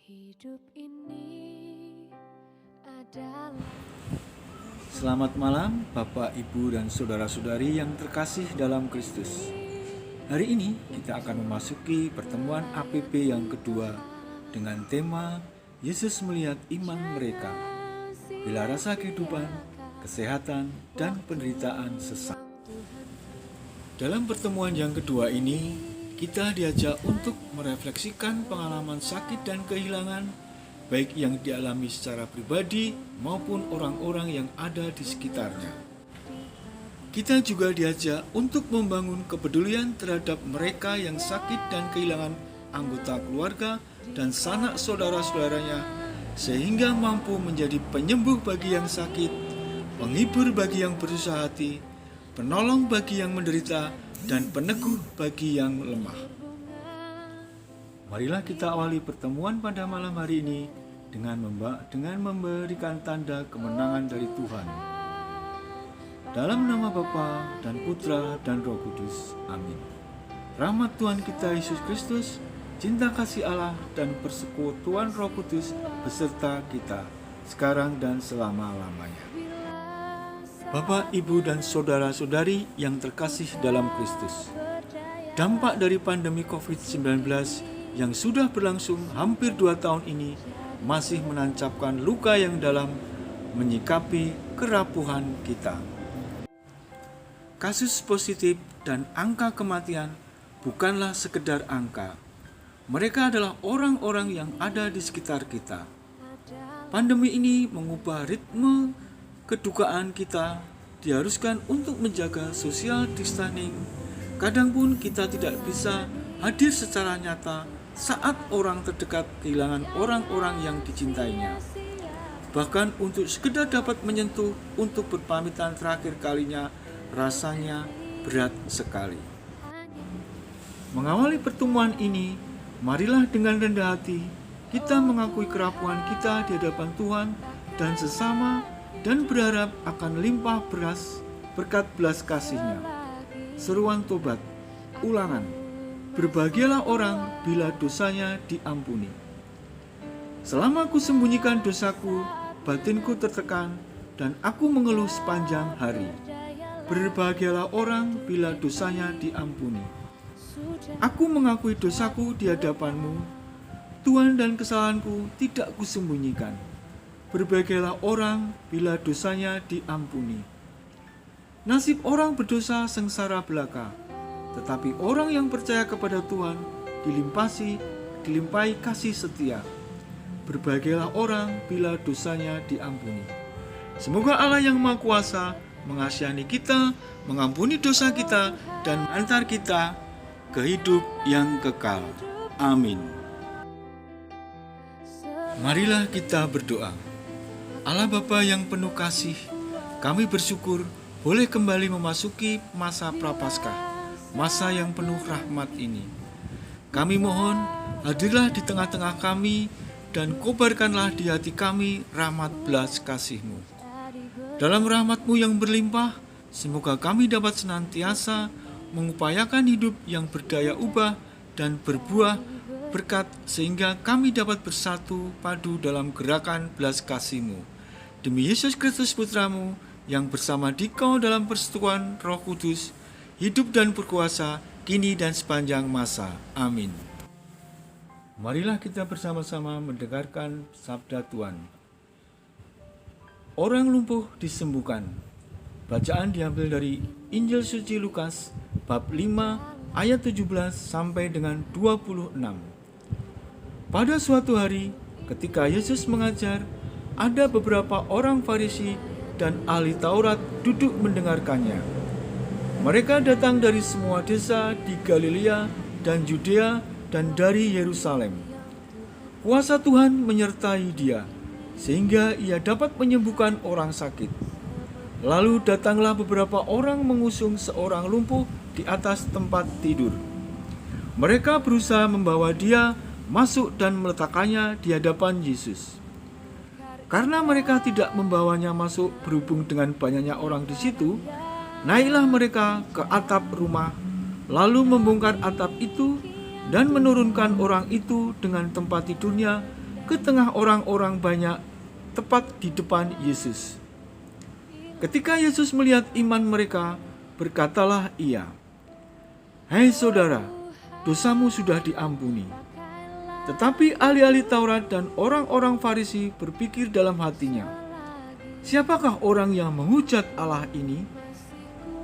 Hidup ini adalah. Selamat malam Bapak, Ibu, dan Saudara-saudari yang terkasih dalam Kristus. Hari ini kita akan memasuki pertemuan APP yang kedua dengan tema Yesus melihat iman mereka, bila rasa kehidupan, kesehatan, dan penderitaan sesat. Dalam pertemuan yang kedua ini, kita diajak untuk merefleksikan pengalaman sakit dan kehilangan, baik yang dialami secara pribadi maupun orang-orang yang ada di sekitarnya. Kita juga diajak untuk membangun kepedulian terhadap mereka yang sakit dan kehilangan anggota keluarga dan sanak saudara-saudaranya, sehingga mampu menjadi penyembuh bagi yang sakit, penghibur bagi yang bersusah hati, penolong bagi yang menderita, dan peneguh bagi yang lemah. Marilah kita awali pertemuan pada malam hari ini dengan memberikan tanda kemenangan dari Tuhan. Dalam nama Bapa dan Putra dan Roh Kudus. Amin. Rahmat Tuhan kita Yesus Kristus, cinta kasih Allah, dan persekutuan Roh Kudus beserta kita sekarang dan selama-lamanya. Bapak, Ibu, dan Saudara-saudari yang terkasih dalam Kristus, dampak dari pandemi COVID-19 yang sudah berlangsung hampir 2 tahun ini masih menancapkan luka yang dalam menyikapi kerapuhan kita. Kasus positif dan angka kematian bukanlah sekedar angka. Mereka adalah orang-orang yang ada di sekitar kita. Pandemi ini mengubah ritme kedukaan kita, diharuskan untuk menjaga social distancing. Kadang pun kita tidak bisa hadir secara nyata saat orang terdekat kehilangan orang-orang yang dicintainya. Bahkan untuk sekedar dapat menyentuh untuk berpamitan terakhir kalinya, rasanya berat sekali. Mengawali pertemuan ini, marilah dengan rendah hati kita mengakui kerapuhan kita di hadapan Tuhan dan sesama, dan berharap akan limpah berkat belas kasih-Nya. Seruan tobat, ulangan, berbahagialah orang bila dosanya diampuni. Selama aku sembunyikan dosaku, batinku tertekan, dan aku mengeluh sepanjang hari. Berbahagialah orang bila dosanya diampuni. Aku mengakui dosaku di hadapan-Mu, Tuhan, dan kesalahanku tidak kusembunyikan. Berbahagialah orang bila dosanya diampuni. Nasib orang berdosa sengsara belaka, tetapi orang yang percaya kepada Tuhan dilimpahi kasih setia. Berbahagialah orang bila dosanya diampuni. Semoga Allah yang Maha Kuasa mengasihani kita, mengampuni dosa kita, dan mengantar kita ke hidup yang kekal. Amin. Marilah kita berdoa. Allah Bapa yang penuh kasih, kami bersyukur boleh kembali memasuki masa Prapaskah, masa yang penuh rahmat ini. Kami mohon, hadirlah di tengah-tengah kami dan kobarkanlah di hati kami rahmat belas kasih-Mu. Dalam rahmat-Mu yang berlimpah, semoga kami dapat senantiasa mengupayakan hidup yang berdaya ubah dan berbuah berkat, sehingga kami dapat bersatu padu dalam gerakan belas kasih-Mu. Demi Yesus Kristus Putra-Mu, yang bersama Dikau dalam persekutuan Roh Kudus, hidup dan berkuasa, kini dan sepanjang masa. Amin. Marilah kita bersama-sama mendengarkan sabda Tuhan. Orang lumpuh disembuhkan. Bacaan diambil dari Injil Suci Lukas, bab 5, ayat 17 sampai dengan 26. Pada suatu hari, ketika Yesus mengajar, ada beberapa orang Farisi dan ahli Taurat duduk mendengarkannya. Mereka datang dari semua desa di Galilea dan Yudea dan dari Yerusalem. Kuasa Tuhan menyertai dia, sehingga ia dapat menyembuhkan orang sakit. Lalu datanglah beberapa orang mengusung seorang lumpuh di atas tempat tidur. Mereka berusaha membawa dia masuk dan meletakkannya di hadapan Yesus. Karena mereka tidak membawanya masuk berhubung dengan banyaknya orang di situ, naiklah mereka ke atap rumah, lalu membongkar atap itu dan menurunkan orang itu dengan tempat tidurnya ke tengah orang-orang banyak tepat di depan Yesus. Ketika Yesus melihat iman mereka, berkatalah Ia, "Hai saudara, dosamu sudah diampuni." Tetapi ahli-ahli Taurat dan orang-orang Farisi berpikir dalam hatinya, "Siapakah orang yang menghujat Allah ini?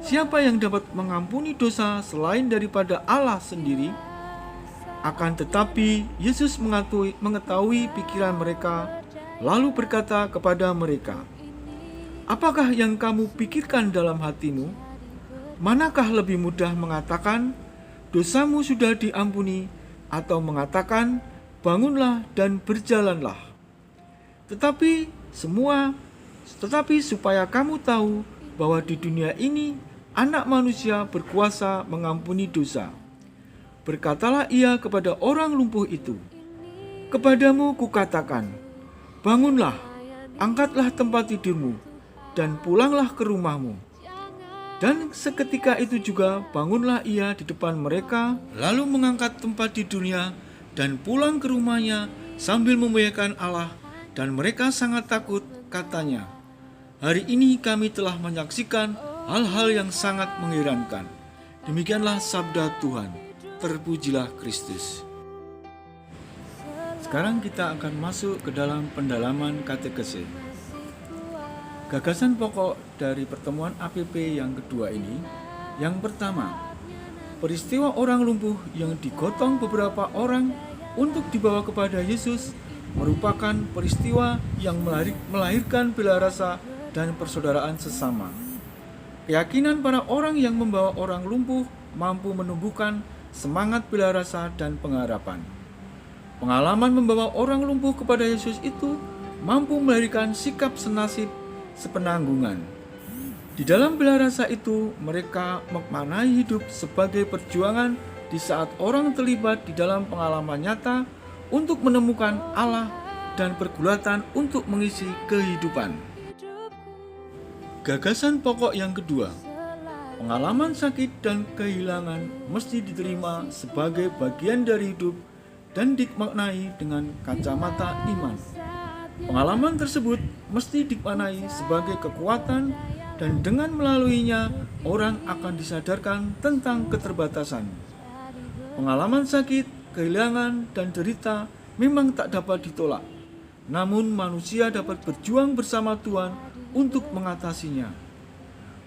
Siapa yang dapat mengampuni dosa selain daripada Allah sendiri?" Akan tetapi Yesus mengetahui pikiran mereka, lalu berkata kepada mereka, "Apakah yang kamu pikirkan dalam hatimu? Manakah lebih mudah mengatakan, 'Dosamu sudah diampuni,' atau mengatakan, 'Bangunlah dan berjalanlah'? Tetapi supaya kamu tahu bahwa di dunia ini Anak Manusia berkuasa mengampuni dosa." Berkatalah Ia kepada orang lumpuh itu, "Kepadamu kukatakan, bangunlah, angkatlah tempat tidurmu, dan pulanglah ke rumahmu." Dan seketika itu juga bangunlah ia di depan mereka, lalu mengangkat tempat tidurnya dan pulang ke rumahnya sambil memuliakan Allah, dan mereka sangat takut, katanya, "Hari ini kami telah menyaksikan hal-hal yang sangat mengherankan." Demikianlah sabda Tuhan. Terpujilah Kristus. Sekarang kita akan masuk ke dalam pendalaman katekese. Gagasan pokok dari pertemuan APP yang kedua ini, yang pertama, peristiwa orang lumpuh yang digotong beberapa orang untuk dibawa kepada Yesus merupakan peristiwa yang melahirkan bela rasa dan persaudaraan sesama. Keyakinan para orang yang membawa orang lumpuh mampu menumbuhkan semangat bela rasa dan pengharapan. Pengalaman membawa orang lumpuh kepada Yesus itu mampu melahirkan sikap senasib sepenanggungan. Di dalam bela rasa itu, mereka memaknai hidup sebagai perjuangan di saat orang terlibat di dalam pengalaman nyata untuk menemukan Allah dan pergulatan untuk mengisi kehidupan. Gagasan pokok yang kedua, pengalaman sakit dan kehilangan mesti diterima sebagai bagian dari hidup dan dimaknai dengan kacamata iman. Pengalaman tersebut mesti dimaknai sebagai kekuatan, dan dengan melaluinya orang akan disadarkan tentang keterbatasan. Pengalaman sakit, kehilangan, dan derita memang tak dapat ditolak, namun manusia dapat berjuang bersama Tuhan untuk mengatasinya.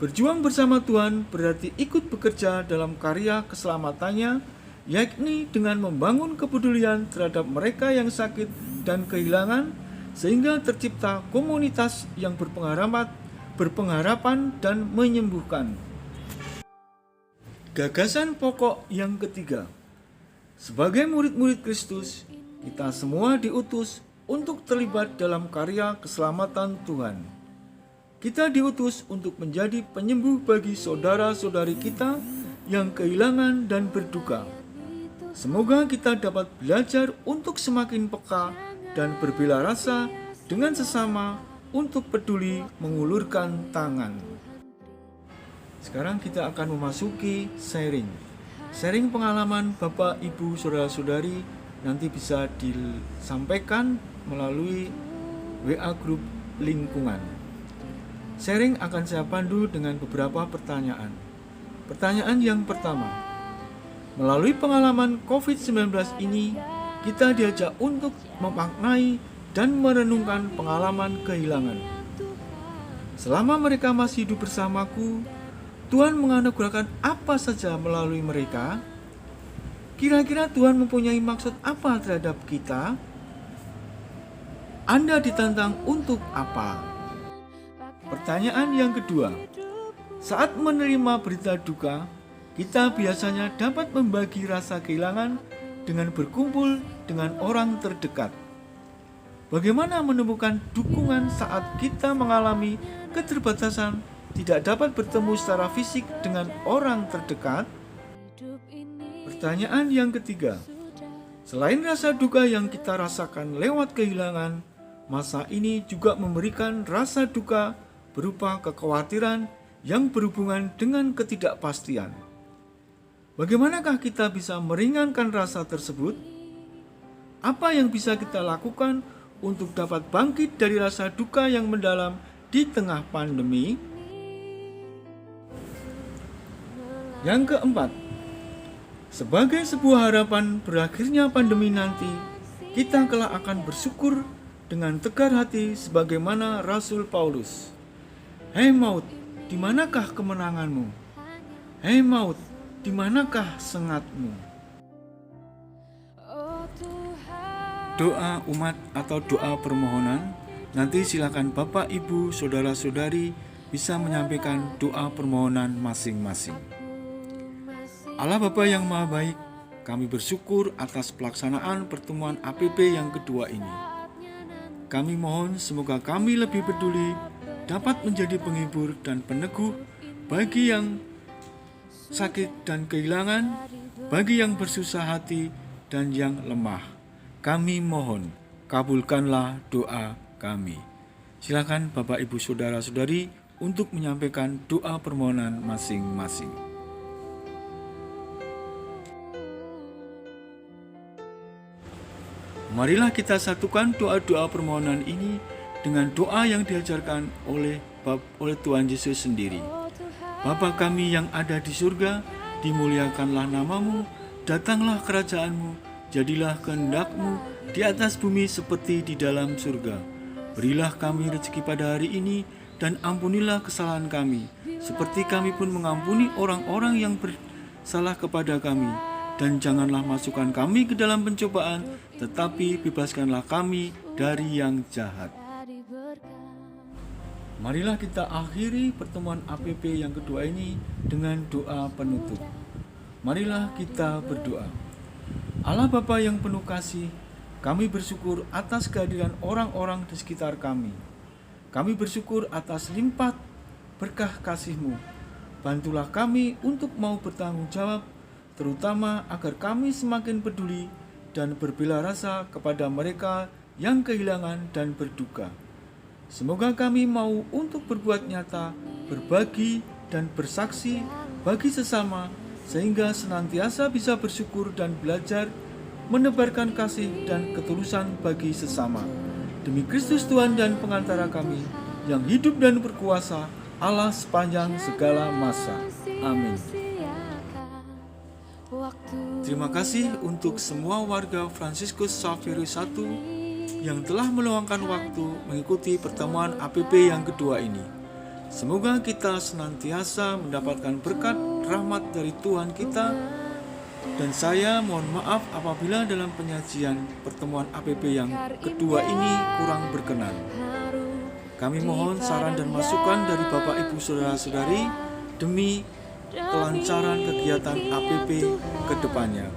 Berjuang bersama Tuhan berarti ikut bekerja dalam karya keselamatannya, yakni dengan membangun kepedulian terhadap mereka yang sakit dan kehilangan, sehingga tercipta komunitas yang berpengharapan dan menyembuhkan. Gagasan pokok yang ketiga, sebagai murid-murid Kristus, kita semua diutus untuk terlibat dalam karya keselamatan Tuhan. Kita diutus untuk menjadi penyembuh bagi saudara-saudari kita yang kehilangan dan berduka. Semoga kita dapat belajar untuk semakin peka dan berbela rasa dengan sesama untuk peduli mengulurkan tangan. Sekarang kita akan memasuki sharing pengalaman Bapak, Ibu, Saudara-saudari nanti bisa disampaikan melalui WA grup lingkungan. Sharing akan saya pandu dengan beberapa pertanyaan. Pertanyaan yang pertama, melalui pengalaman COVID-19 ini, kita diajak untuk memaknai dan merenungkan pengalaman kehilangan. Selama mereka masih hidup bersamaku, Tuhan menganugerahkan apa saja melalui mereka? Kira-kira Tuhan mempunyai maksud apa terhadap kita? Anda ditantang untuk apa? Pertanyaan yang kedua, saat menerima berita duka, kita biasanya dapat membagi rasa kehilangan dengan berkumpul dengan orang terdekat. Bagaimana menemukan dukungan saat kita mengalami keterbatasan, tidak dapat bertemu secara fisik dengan orang terdekat? Pertanyaan yang ketiga, selain rasa duka yang kita rasakan lewat kehilangan, masa ini juga memberikan rasa duka berupa kekhawatiran yang berhubungan dengan ketidakpastian. Bagaimanakah kita bisa meringankan rasa tersebut? apa yang bisa kita lakukan untuk dapat bangkit dari rasa duka yang mendalam di tengah pandemi? Yang keempat, sebagai sebuah harapan berakhirnya pandemi nanti, kita kelak akan bersyukur dengan tegar hati sebagaimana Rasul Paulus. Hei maut, di manakah kemenanganmu? Hei maut, di manakah sengatmu? Doa umat atau doa permohonan, nanti silakan Bapak, Ibu, Saudara-saudari bisa menyampaikan doa permohonan masing-masing. Allah Bapa yang Maha Baik, kami bersyukur atas pelaksanaan pertemuan APP yang kedua ini. Kami mohon semoga kami lebih peduli dapat menjadi penghibur dan peneguh bagi yang sakit dan kehilangan, bagi yang bersusah hati dan yang lemah. Kami mohon, kabulkanlah doa kami. Silakan Bapak, Ibu, Saudara-saudari untuk menyampaikan doa permohonan masing-masing. Marilah kita satukan doa-doa permohonan ini dengan doa yang diajarkan oleh Tuhan Yesus sendiri. Bapa kami yang ada di surga, dimuliakanlah namamu, datanglah kerajaanmu, jadilah kehendak-Mu di atas bumi seperti di dalam surga. Berilah kami rezeki pada hari ini, dan ampunilah kesalahan kami, seperti kami pun mengampuni orang-orang yang bersalah kepada kami. Dan janganlah masukkan kami ke dalam pencobaan, tetapi bebaskanlah kami dari yang jahat. Marilah kita akhiri pertemuan APP yang kedua ini dengan doa penutup. Marilah kita berdoa. Allah Bapa yang penuh kasih, kami bersyukur atas kehadiran orang-orang di sekitar kami. Kami bersyukur atas limpah berkah kasih-Mu. Bantulah kami untuk mau bertanggung jawab, terutama agar kami semakin peduli dan berbela rasa kepada mereka yang kehilangan dan berduka. Semoga kami mau untuk berbuat nyata, berbagi dan bersaksi bagi sesama, sehingga senantiasa bisa bersyukur dan belajar menebarkan kasih dan ketulusan bagi sesama. Demi Kristus Tuhan dan pengantara kami, yang hidup dan berkuasa, Allah sepanjang segala masa. Amin. Terima kasih untuk semua warga Fransiskus Xavierus I yang telah meluangkan waktu mengikuti pertemuan APP yang kedua ini. Semoga kita senantiasa mendapatkan berkat rahmat dari Tuhan kita, dan saya mohon maaf apabila dalam penyajian pertemuan APP yang kedua ini kurang berkenan. Kami mohon saran dan masukan dari Bapak, Ibu, Saudara-saudari demi kelancaran kegiatan APP ke depannya.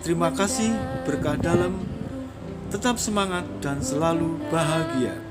Terima kasih, berkah dalam, tetap semangat dan selalu bahagia.